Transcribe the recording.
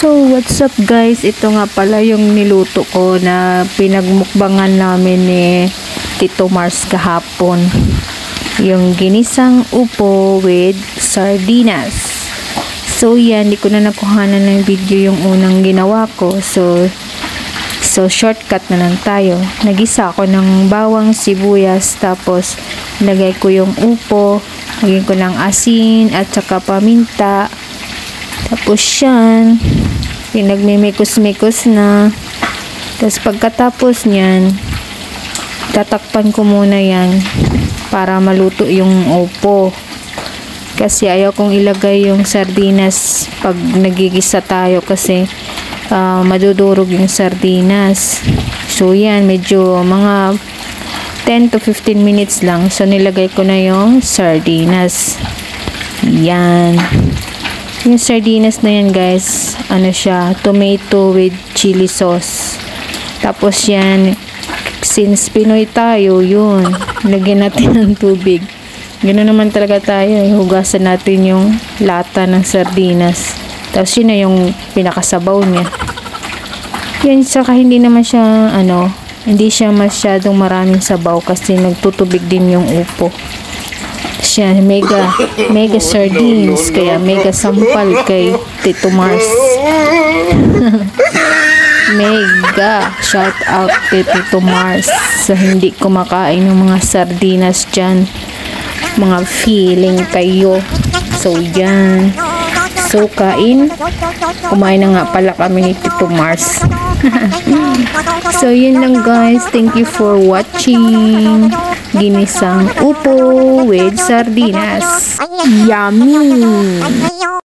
So, what's up guys? Ito nga pala yung niluto ko na pinagmukbangan namin ni Tito Mars kahapon. Yung ginisang upo with sardinas. So, yan. Di ko na nakuhanan ng video yung unang ginawa ko. So shortcut na lang tayo. Nagisa ako ng bawang, sibuyas, tapos lagay ko yung upo, lagay ko ng asin at saka paminta. Tapos yan, pinagmimikos-mikos na. Tapos pagkatapos nyan, tatakpan ko muna yan para maluto yung upo. Kasi ayaw kong ilagay yung sardinas pag nagigisa tayo kasi madudurog yung sardinas. So yan, medyo mga 10 to 15 minutes lang. So nilagay ko na yung sardinas. Yan. Yung sardinas na yan guys, ano siya, tomato with chili sauce. Tapos yan, since Pinoy tayo, yun, lagyan natin ng tubig. Ganoon naman talaga tayo, hugasan natin yung lata ng sardinas. Tapos yun na yung pinakasabaw niya. Yan, saka hindi naman siya, hindi siya masyadong maraming sabaw kasi nagtutubig din yung upo. Siya, mega sardines, kaya mega sampal kay Tito Mars. Mega shout out kay Tito Mars sa hindi kumakain ng mga sardinas dyan. Mga feeling kayo. So yan. So kain. Kumain na nga pala kami ni Tito Mars. So yun lang guys. Thank you for watching. Ginisang upo with sardinas. Yummy!